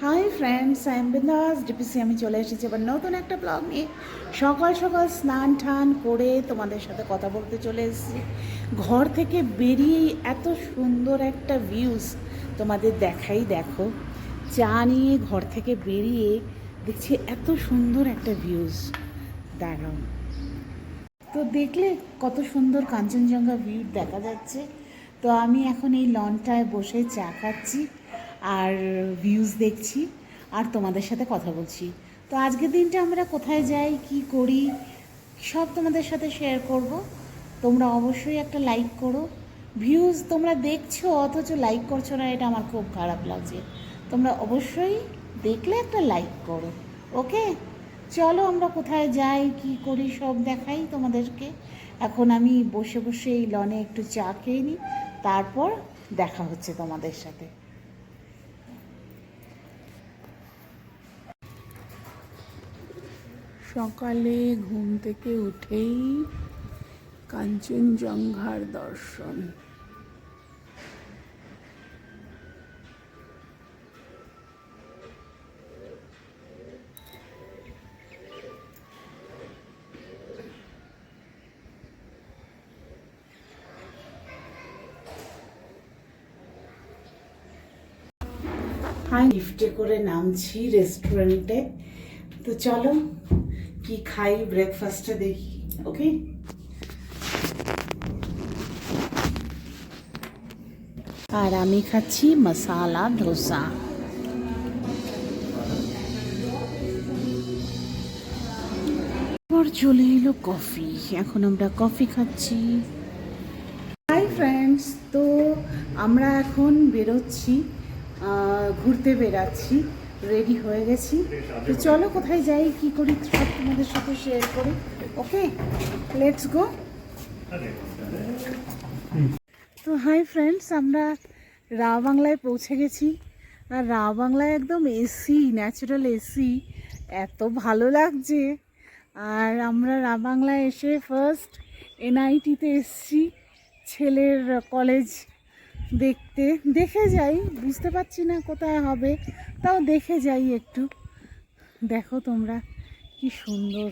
Hi friends, I am বিন্দাস DPC. আমি চলে এসেছি আবার নতুন একটা ব্লগ নিয়ে। সকাল সকাল স্নান টান করে তোমাদের সাথে কথা বলতে চলে এসেছি। ঘর থেকে বেরিয়েই এত সুন্দর একটা ভিউজ তোমাদের দেখাই। দেখো, চা নিয়ে ঘর থেকে বেরিয়ে দেখছি এত সুন্দর একটা ভিউজ। দাঁড়াও, তো দেখলে কত সুন্দর কাঞ্চনজঙ্ঘা ভিউ দেখা যাচ্ছে। তো আমি এখন এই লনটায় বসে চা খাচ্ছি আর ভিউজ দেখছি আর তোমাদের সাথে কথা বলছি। তো আজকের দিনটা আমরা কোথায় যাই, কি করি, সব তোমাদের সাথে শেয়ার করব। তোমরা অবশ্যই একটা লাইক করো। ভিউজ তোমরা দেখছো অথচ লাইক করছো না, এটা আমার খুব খারাপ লাগছে। তোমরা অবশ্যই দেখলে একটা লাইক করো। ওকে, চলো আমরা কোথায় যাই, কি করি, সব দেখাই তোমাদেরকে। এখন আমি বসে বসে এই লনে একটু চা খেয়ে নিই, তারপর দেখা হচ্ছে তোমাদের সাথে। সকালে ঘুম থেকে উঠেই কাঞ্চনজঙ্ঘার দর্শন। আমি লিফটে করে নামছি রেস্টুরেন্টে। তো চলো কি খাই, ব্রেকফাস্টে দেখি। ওকে, আর আমি খাচ্ছি মশালা ধোসা। চলে এলো কফি, এখন আমরা কফি খাচ্ছি। হাই ফ্রেন্ডস, তো আমরা এখন বেরোচ্ছি, ঘুরতে বেরাচ্ছি, রেডি হয়ে গেছি। তো চলো কোথায় যাই, কি করি, সব তোমাদের সাথে শেয়ার করি। ওকে, লেটস গো। তো হাই ফ্রেন্ডস, আমরা রা বাংলায় পৌঁছে গেছি। আর রা বাংলায় একদম এসি, ন্যাচারাল এসি, এত ভালো লাগছে। আর আমরা রা বাংলায় এসে ফার্স্ট এনআইটিতে এসছি, ছেলের কলেজ দেখতে। দেখে যাই, বুঝতে পারছি না কোথায় হবে, তাও দেখে যাই একটু। দেখো তোমরা কি সুন্দর,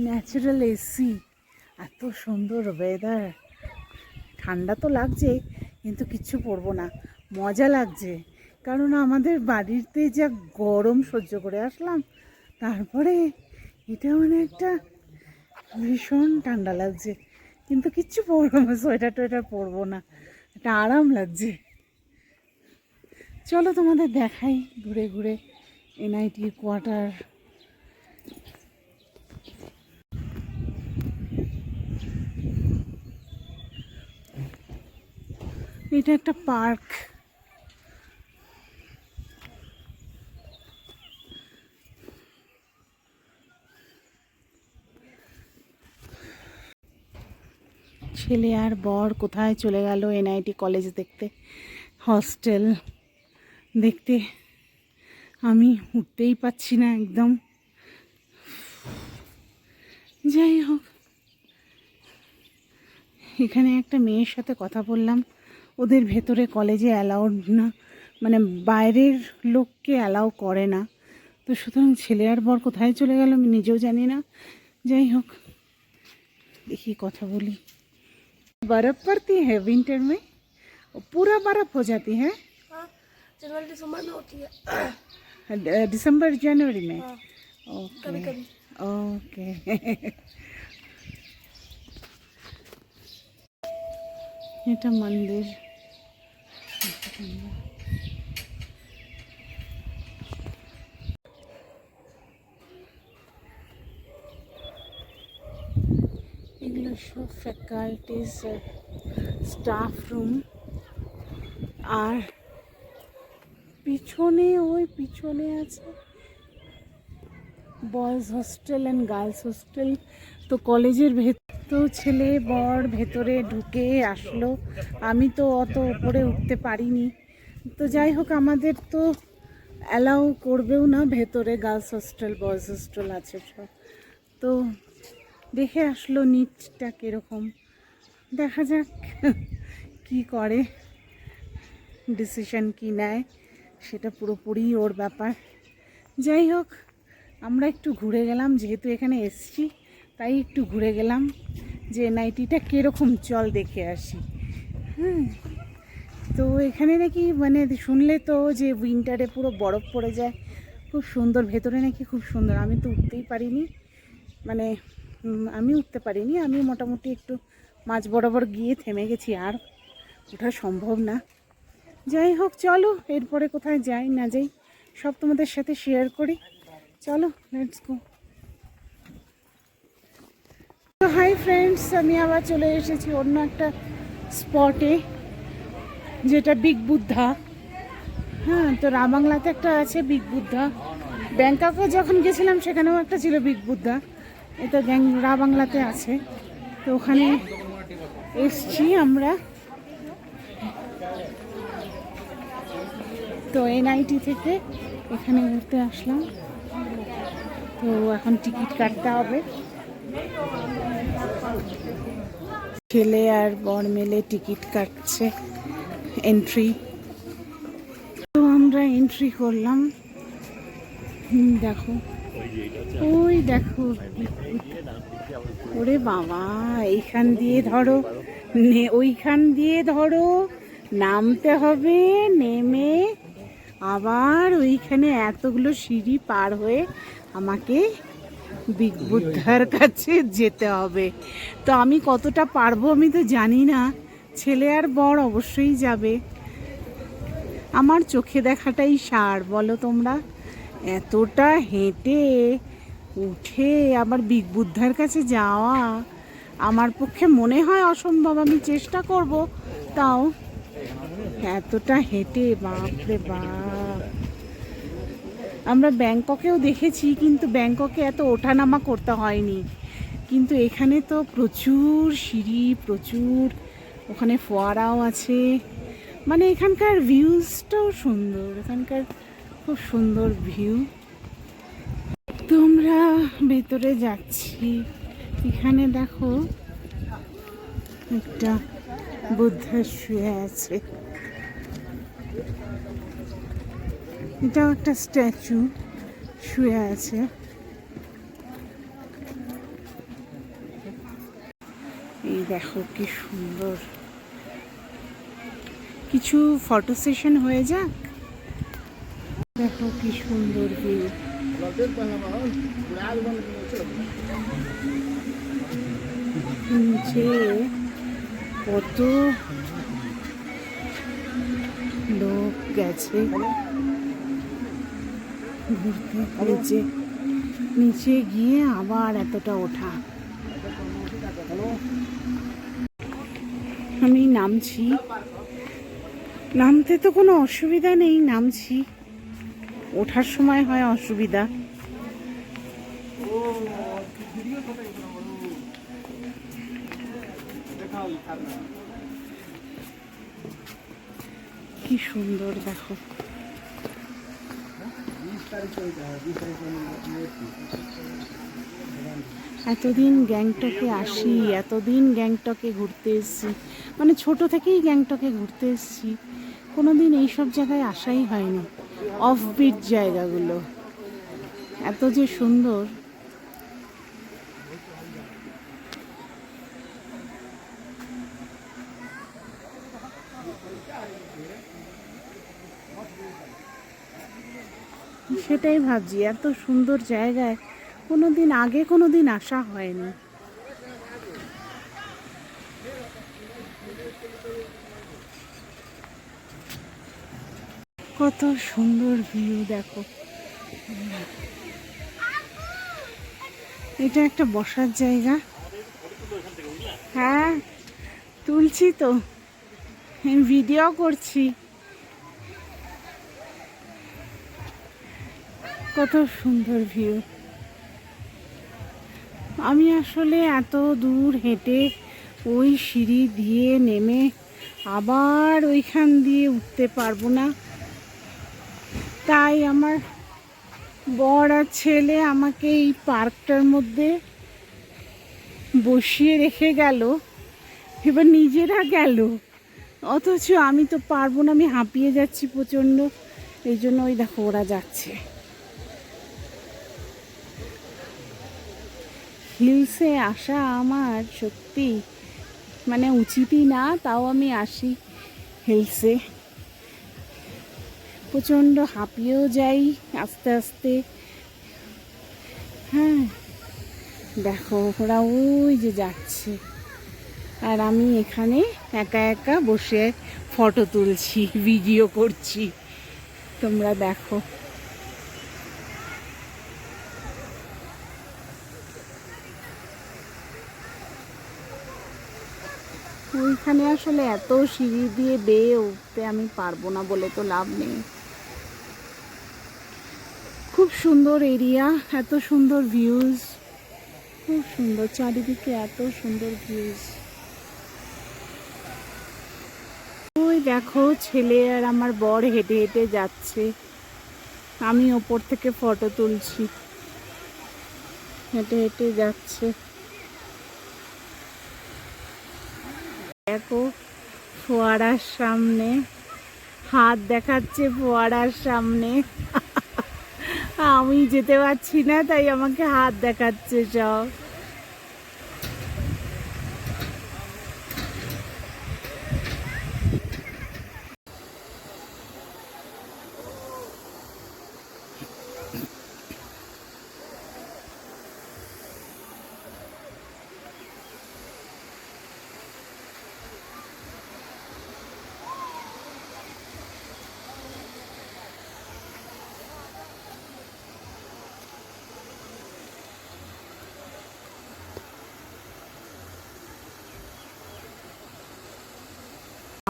ন্যাচারাল এসি, এত সুন্দর ওয়েদার। ঠান্ডা তো লাগছে কিন্তু কিচ্ছু পরবো না, মজা লাগছে। কারণ আমাদের বাড়িতে যা গরম সহ্য করে আসলাম, তারপরে এটা মানে একটা ভীষণ ঠান্ডা লাগছে, কিন্তু কিচ্ছু পরবো না, সোয়েটার টোয়েটার পরবো না, এটা আরাম লাগছে। চলো তোমাদের দেখাই ঘুরে ঘুরে এনআইটি কোয়ার্টার। এটা একটা পার্ক। ছেলে আর বর কোথায় চলে গেল এনআইটি কলেজ দেখতে, হস্টেল দেখতে। আমি উঠতেই পাচ্ছি না একদম। যাই হোক, এখানে একটা মেয়ের সাথে কথা বললাম, ওদের ভেতরে কলেজে অ্যালাউড না, মানে বাইরের লোককে অ্যালাউ করে না। তো সুতরাং ছেলে আর বর কোথায় চলে গেল আমি নিজেও জানি না। যাই হোক, দেখি কথা বলি। बर्फ़ पड़ती है विंटर में, पूरा बर्फ़ हो जाती है। जनवरी दिसंबर में होती है। दिसंबर जनवरी में। ओके कभी कभी। ओके। এটা মন্দির। এগুলো সব ফ্যাকাল্টিজ স্টাফ রুম। আর পিছনে, ওই পিছনে আছে boys hostel and girls hostel. তো কলেজের তো ছেলে বর ভেতরে ঢুকে আসলো, আমি তো অত উপরে উঠতে পারিনি। তো যাই হোক, আমাদের তো অ্যালাউ করবেও না ভেতরে, গার্লস হস্টেল বয়েজ হস্টেল আছে সব। তো দেখে আসলো নিটটা কীরকম। দেখা যাক কি করে, ডিসিশন কি নেয় সেটা পুরোপুরি ওর ব্যাপার। যাই হোক, আমরা একটু ঘুরে গেলাম, যেহেতু এখানে এসছি তাই একটু ঘুরে গেলাম যে এনআইটিটা কীরকম, চল দেখে আসি। হ্যাঁ, তো এখানে নাকি মানে শুনলে তো যে উইন্টারে পুরো বরফ পড়ে যায়, খুব সুন্দর, ভেতরে নাকি খুব সুন্দর। আমি তো উঠতেই পারিনি, মানে আমি উঠতে পারিনি, আমি মোটামুটি একটু মাঝ বরাবর গিয়ে থেমে গেছি, আর ওঠা সম্ভব না। যাই হোক, চলো এরপরে কোথায় যাই না যাই সব তোমাদের সাথে শেয়ার করি। চলো, লেটস গো। তো হাই ফ্রেন্ডস, আমি আবার চলে এসেছি অন্য একটা স্পটে, যেটা বিগ বুদ্ধা। হ্যাঁ, তো রাবাংলাতে একটা আছে বিগ বুদ্ধা, ব্যাংককে যখন গেছিলাম সেখানেও একটা ছিল বিগ বুদ্ধা, এটা রাবাংলাতে আছে। তো ওখানে এসছি আমরা। তো এনআইটি থেকে এখানে ঘুরতে আসলাম, তো এখন টিকিট কাটতে হবে। ছেলে আর বর মিলে টিকিট কাটছে, এন্ট্রি। তো আমরা এন্ট্রি করলাম। দেখো, ওই দেখো, ওরে বাবা, এইখান দিয়ে ধরো, ওইখান দিয়ে ধরো, নামতে হবে, নেমে আবার ওইখানে এতগুলো সিঁড়ি পার হয়ে আমাকে বিগ বুদ্ধার কাছে যেতে হবে। তো আমি কতটা পারবো আমি তো জানি না, ছেলে আর বর অবশ্যই যাবে। আমার চোখে দেখাটাই সার, বলো তোমরা। এতটা হেঁটে উঠে আবার বিগ বুদ্ধার কাছে যাওয়া আমার পক্ষে মনে হয় অসম্ভব। আমি চেষ্টা করব, তাও এতটা হেঁটে, বাপরে বাপ। আমরা ব্যাংককেও দেখেছি, কিন্তু ব্যাংককে এত ওঠানামা করতে হয়নি, কিন্তু এখানে তো প্রচুর সিঁড়ি, প্রচুর, ওখানে ফোয়ারাও আছে, মানে এখানকার ভিউজটাও সুন্দর, এখানকার খুব সুন্দর ভিউ। তো আমরা ভেতরে যাচ্ছি, এখানে দেখো একটা বুদ্ধা শুয়ে আছে, এটাও একটা স্ট্যাচু শুয়ে আছে। এই দেখো কি সুন্দর, কিছু ফটো সেশন হয়ে যাক। দেখো কি সুন্দর ভিউ। নিচে কত লোক গেছে ঘুরতে, নিচে নিচে গিয়ে আবার এতটা ওঠা। আমি নামছি, নামতে তো কোনো অসুবিধা নেই, নামছি, ওঠার সময় হয় অসুবিধা। কি সুন্দর দেখো। এতদিন গ্যাংটকে আসি, এতদিন গ্যাংটকে ঘুরতে এসেছি, মানে ছোট থেকেই গ্যাংটকে ঘুরতে এসেছি, কোনোদিন এইসব জায়গায় আসাই হয়নি। অফবিট জায়গাগুলো এত যে সুন্দর। সেটাই ভাবছি, এত সুন্দর জায়গায় কোনোদিন আগে কোনোদিন আসা হয়নি। কত সুন্দর ভিউ দেখো। এটা একটা বসার জায়গা। হ্যাঁ, তুলছি তো, ভিডিও করছি। কত সুন্দর ভিউ। আমি আসলে এত দূর হেঁটে ওই সিঁড়ি দিয়ে নেমে আবার ওইখান দিয়ে উঠতে পারবো না, তাই আমার বর আর ছেলে আমাকে এই পার্কটার মধ্যে বসিয়ে রেখে গেল। এবার নিজেরা গেল, অথচ আমি তো পারবো না, আমি হাঁপিয়ে যাচ্ছি প্রচণ্ড। এই জন্য ওই দেখো ওরা যাচ্ছে। হিলসে আসা আমার সত্যি মানে উচিতই না, তাও আমি আসি হিলসে। প্রচণ্ড হাঁপিয়েও যাই আস্তে আস্তে। হ্যাঁ দেখো ওরা ওই যে যাচ্ছে, আর আমি এখানে একা একা বসে ফটো তুলছি, ভিডিও করছি, তোমরা দেখো। ওইখানে আসলে এত সিঁড়ি দিয়ে বেয়ে উঠতে আমি পারবো না বলে তো লাভ নেই। খুব সুন্দর এরিয়া, এত সুন্দর ভিউজ, খুব সুন্দর চারিদিকে, এত সুন্দর ভিউজ। ওই দেখো ছেলে আর আমার বর হেঁটে হেঁটে যাচ্ছে, আমি ওপর থেকে ফটো তুলছি, হেঁটে হেঁটে যাচ্ছে। দেখো ফোয়ারার সামনে হাত দেখাচ্ছে, ফোয়ারার সামনে আমি যেতে পারছি না তাই আমাকে হাত দেখাচ্ছে সব।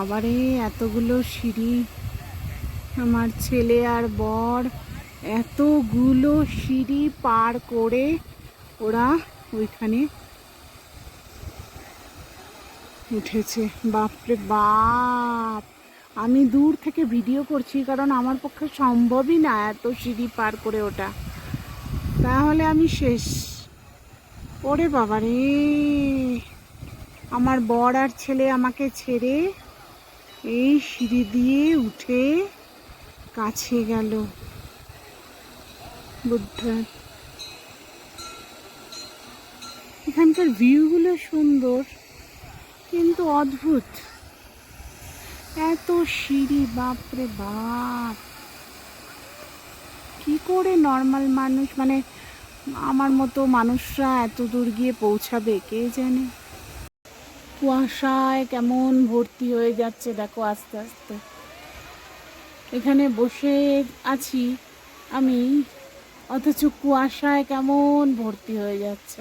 আবারে এতগুলো সিঁড়ি, আমার ছেলে আর বর এতগুলো সিঁড়ি পার করে ওরা ওইখানে উঠেছে। বাপরে বাপ, আমি দূর থেকে ভিডিও করছি কারণ আমার পক্ষে সম্ভবই না এত সিঁড়ি পার করে ওঠা, তাহলে আমি শেষ। ওরে বাবারে, আমার বর আর ছেলে আমাকে ছেড়ে এই সিঁড়ি দিয়ে উঠে কাছে গেল বুদ্ধা। এখানকার ভিউগুলো সুন্দর কিন্তু অদ্ভুত, এত সিঁড়ি, বাপরে বাপ। কি করে নর্মাল মানুষ মানে আমার মতো মানুষরা এত দূর গিয়ে পৌঁছাবে কে জানে। কুয়াশায় কেমন ভর্তি হয়ে যাচ্ছে দেখো আস্তে আস্তে। এখানে বসে আছি আমি, অথচ কুয়াশায় কেমন ভর্তি হয়ে যাচ্ছে।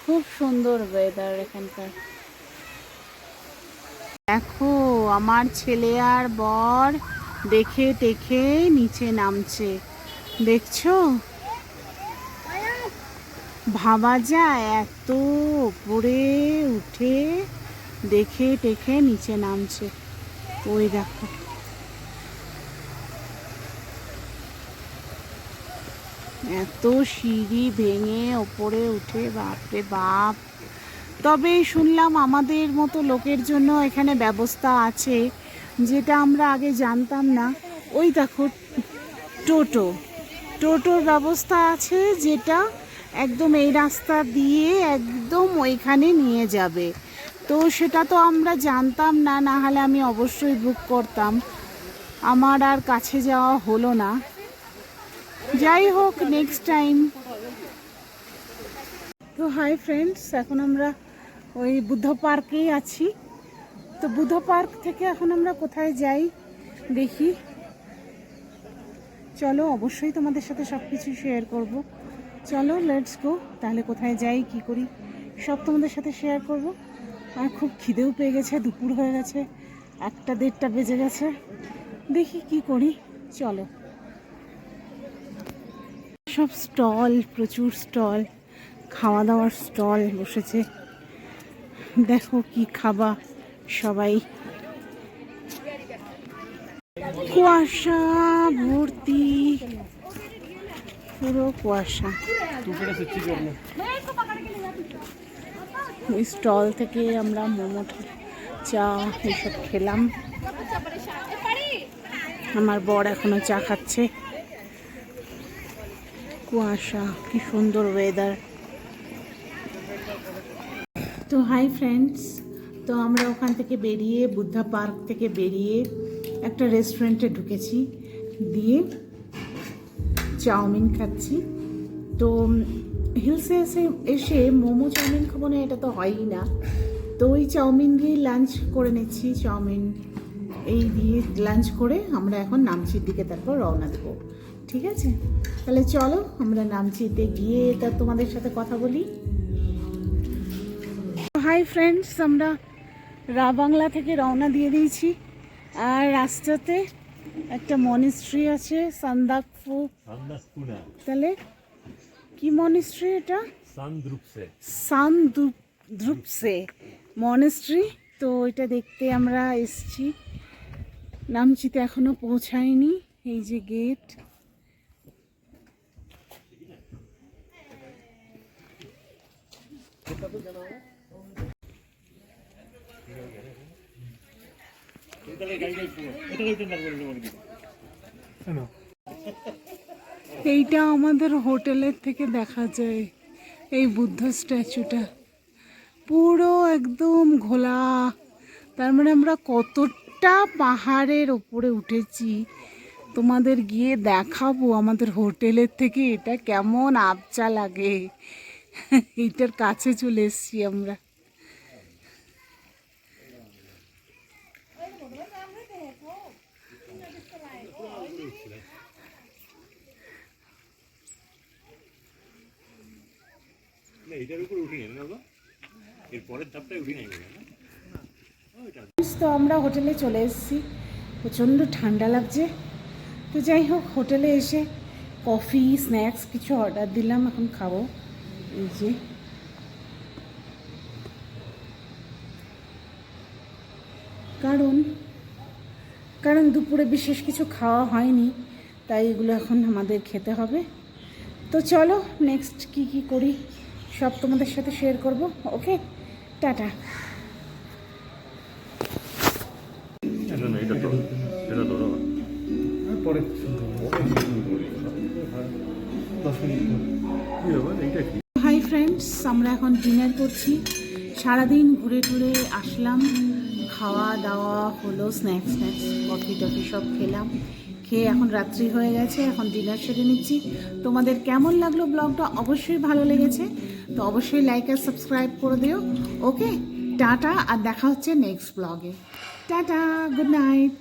খুব সুন্দর ওয়েদার এখানকার। দেখো আমার ছেলে আর বর দেখে টেখে নিচে নামছে, দেখছো? ভাবা যায় এত উপরে উঠে দেখে টেখে নিচে নামছে। ওই দেখো এত সিঁড়ি ভেঙে ওপরে উঠে, বাপরে বাপ। তবে শুনলাম আমাদের মতো লোকের জন্য এখানে ব্যবস্থা আছে, যেটা আমরা আগে জানতাম না। ওই দেখো টোটোর ব্যবস্থা আছে, যেটা একদম এই রাস্তা দিয়ে একদম ওইখানে নিয়ে যাবে। তো সেটা তো আমরা জানতাম না, না হলে আমি অবশ্যই বুক করতাম। আমার আর কাছে যাওয়া হলো না, যাই হোক নেক্সট টাইম। তো হাই ফ্রেন্ডস, এখন আমরা ওই বুদ্ধ পার্কেই আছি। তো বুদ্ধ পার্ক থেকে এখন আমরা কোথায় যাই দেখি, চলো অবশ্যই তোমাদের সাথে সব কিছু শেয়ার করব। চলো লেটস গো, তাহলে কোথায় যাই কি করি সব তোমাদের সাথে শেয়ার করব। আর খুব খিদেও পেয়ে গেছে, দুপুর হয়ে গেছে, 1-1:30 বেজে গেছে, দেখি কি করি। চলো। সব স্টল, প্রচুর স্টল, খাওয়া দাওয়ার স্টল বসেছে। দেখো কি খাবা সবাই। কুয়াশা ভর্তি, পুরো কুয়াশা। ওই স্টল থেকে আমরা মোমো চা এইসব খেলাম। আমার বর এখনো চা খাচ্ছে। কুয়াশা, কি সুন্দর ওয়েদার। তো হাই ফ্রেন্ডস, তো আমরা ওখান থেকে বেরিয়ে বুদ্ধা পার্ক থেকে বেরিয়ে একটা রেস্টুরেন্টে ঢুকেছি, দিয়ে চাউমিন খাচ্ছি। তো হিলসে এসে মোমো চাউমিন খাবো না, এটা তো হয়ই না। তো ওই চাউমিন দিয়ে লাঞ্চ করে নিচ্ছি। চাউমিন এই দিয়ে লাঞ্চ করে আমরা এখন নামচির দিকে তারপর রওনা দেবো। ঠিক আছে, তাহলে চলো আমরা নামচিতে গিয়ে তার তোমাদের সাথে কথা বলি। হাই ফ্রেন্ডস, আমরা বাংলা থেকে রওনা দিয়ে দিয়েছি। আর রাস্তাতে একটা মনিস্ট্রি আছে, সান্দাকফু। তাহলে কি মনিস্ট্রি এটা? সানদ্রুপসে মনিস্ট্রি। তো এটা দেখতে আমরা এসছি। নামচিতে এখনো পৌঁছায়নি। এই যে গেট। এইটা আমাদের হোটেলের থেকে দেখা যায়, এই বুদ্ধ স্ট্যাচুটা পুরো একদম ঘোলা। তার মানে আমরা কতটা পাহাড়ের ওপরে উঠেছি তোমাদের গিয়ে দেখাবো। আমাদের হোটেলের থেকে এটা কেমন আবচা লাগে। এইটার কাছে চলে এসছি আমরা। তো আমরা হোটেলে চলে এসেছি, প্রচণ্ড ঠান্ডা লাগছে। তো যাই হোক, হোটেলে এসে কফি স্ন্যাক্স কিছু অর্ডার দিলাম, এখন খাবো। এই যে কারণ দুপুরে বিশেষ কিছু খাওয়া হয়নি, তাই এগুলো এখন আমাদের খেতে হবে। তো চলো নেক্সট কি করি সব তোমাদের সাথে শেয়ার করব। ওকে, টাটা। হাই ফ্রেন্ডস, আমরা এখন ডিনার করছি। সারাদিন ঘুরে টুরে আসলাম, খাওয়া দাওয়া হলো, স্ন্যাক্স কফি টফি সব খেলাম। খেয়ে এখন রাত্রি হয়ে গেছে, এখন ডিনার সেরে নিচ্ছি। তোমাদের কেমন লাগলো ব্লগটা? অবশ্যই ভালো লেগেছে তো অবশ্যই লাইক আর সাবস্ক্রাইব করে দিও। ওকে, টাটা, আর দেখা হচ্ছে নেক্সট ব্লগে। Tata, good night.